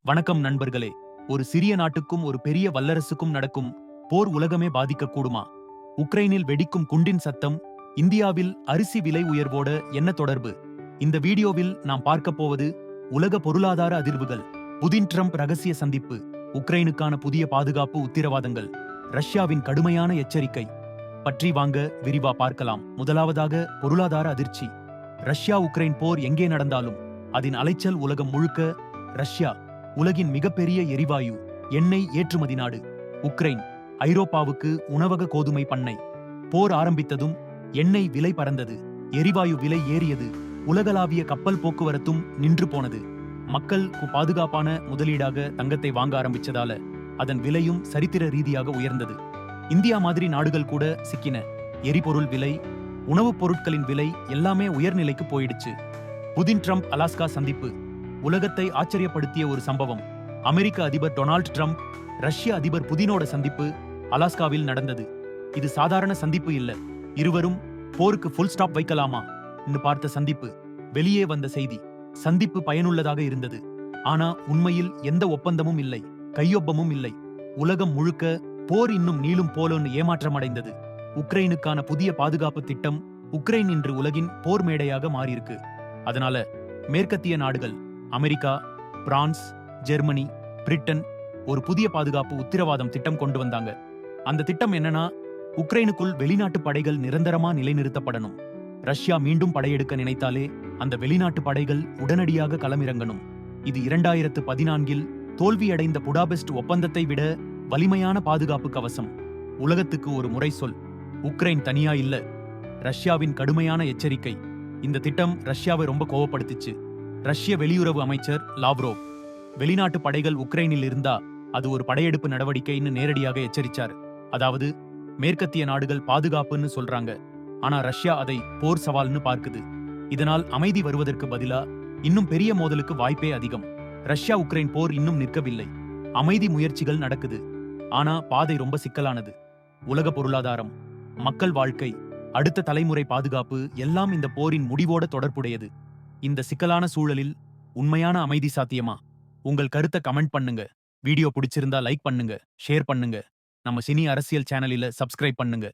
வணக்கம் நண்பர்களே. ஒரு சிறிய நாட்டுக்கும் ஒரு பெரிய வல்லரசுக்கும் நடக்கும் போர் உலகமே பாதிக்கக்கூடுமா? உக்ரைனில் வெடிக்கும் குண்டின் சத்தம் இந்தியாவில் அரிசி விலை உயர்வோட என்ன தொடர்பு? இந்த வீடியோவில் நாம் பார்க்கப் போவது உலக பொருளாதார அதிர்வுகள், புதின் ட்ரம்ப் ரகசிய சந்திப்பு, உக்ரைனுக்கான புதிய பாதுகாப்பு உத்திரவாதங்கள், ரஷ்யாவின் கடுமையான எச்சரிக்கை பற்றி வாங்க விரிவா பார்க்கலாம். முதலாவதாக பொருளாதார அதிர்ச்சி. ரஷ்யா உக்ரைன் போர் எங்கே நடந்தாலும் அதன் அலைச்சல் உலகம் முழுக்க. ரஷ்யா உலகின் மிகப்பெரிய எரிவாயு எண்ணெய் ஏற்றுமதி நாடு. உக்ரைன் ஐரோப்பாவுக்கு உணவக கோதுமை பண்ணை. போர் ஆரம்பித்ததும் எண்ணெய் விலை பறந்தது, எரிவாயு விலை ஏறியது, உலகளாவிய கப்பல் போக்குவரத்தும் நின்று போனது. மக்கள் பாதுகாப்பான முதலீடாக தங்கத்தை வாங்க ஆரம்பிச்சதால அதன் விலையும் சரித்திர ரீதியாக உயர்ந்தது. இந்தியா மாதிரி நாடுகள் கூட சிக்கின. எரிபொருள் விலை, உணவுப் பொருட்களின் விலை எல்லாமே உயர்நிலைக்கு போயிடுச்சு. புதின் ட்ரம்ப் அலாஸ்கா சந்திப்பு உலகத்தை ஆச்சரியப்படுத்திய ஒரு சம்பவம். அமெரிக்க அதிபர் டொனால்ட் ட்ரம்ப் ரஷ்ய அதிபர் புதினோட சந்திப்பு அலாஸ்காவில் நடந்தது. இது சாதாரண சந்திப்பு இல்ல. இருவரும் போருக்கு ஃபுல் ஸ்டாப் வைக்கலாமா பார்த்த சந்திப்பு. வெளியே வந்த செய்தி, சந்திப்பு பயனுள்ளதாக இருந்தது. ஆனா உண்மையில் எந்த ஒப்பந்தமும் இல்லை, கையொப்பமும் இல்லை. உலகம் முழுக்க போர் இன்னும் நீளும் போலோன்னு ஏமாற்றமடைந்தது. உக்ரைனுக்கான புதிய பாதுகாப்பு திட்டம் உக்ரைன் இன்று உலகின் போர் மேடையாக மாறியிருக்கு. அதனால மேற்கத்திய நாடுகள் அமெரிக்கா, பிரான்ஸ், ஜெர்மனி, பிரிட்டன் ஒரு புதிய பாதுகாப்பு உத்திரவாதம் திட்டம் கொண்டு வந்தாங்க. அந்த திட்டம் என்னன்னா, உக்ரைனுக்குள் வெளிநாட்டு படைகள் நிரந்தரமா நிலைநிறுத்தப்படணும். ரஷ்யா மீண்டும் படையெடுக்க நினைத்தாலே அந்த வெளிநாட்டு படைகள் உடனடியாக களமிறங்கணும். இது 2014இல் தோல்வியடைந்த புடாபெஸ்ட் ஒப்பந்தத்தை விட வலிமையான பாதுகாப்பு கவசம். உலகத்துக்கு ஒரு முறை சொல், உக்ரைன் தனியா இல்ல. ரஷ்யாவின் கடுமையான எச்சரிக்கை. இந்த திட்டம் ரஷ்யாவை ரொம்ப கோவப்படுத்திச்சு. ரஷ்ய வெளியுறவு அமைச்சர் லாவ்ரோவ், வெளிநாட்டு படைகள் உக்ரைனில் இருந்தா அது ஒரு படையெடுப்பு நடவடிக்கைன்னு நேரடியாக எச்சரிச்சார். அதாவது மேற்கத்திய நாடுகள் பாதுகாப்புன்னு சொல்றாங்க, ஆனா ரஷ்யா அதை போர் சவால்னு பார்க்குது. இதனால் அமைதி வருவதற்கு பதிலா இன்னும் பெரிய மோதலுக்கு வாய்ப்பே அதிகம். ரஷ்யா உக்ரைன் போர் இன்னும் நிற்கவில்லை. அமைதி முயற்சிகள் நடக்குது. ஆனா பாதை ரொம்ப சிக்கலானது. உலக பொருளாதாரம், மக்கள் வாழ்க்கை, அடுத்த தலைமுறை பாதுகாப்பு எல்லாம் இந்த போரின் முடிவோட தொடர்புடையது. இந்த சிக்கலான சூழலில் உண்மையான அமைதி சாத்தியமா? உங்கள் கருத்தை கமெண்ட் பண்ணுங்க. வீடியோ பிடிச்சிருந்தா லைக் பண்ணுங்க, ஷேர் பண்ணுங்க. நம்ம சினி அரசியல் சேனலில சப்ஸ்கிரைப் பண்ணுங்க.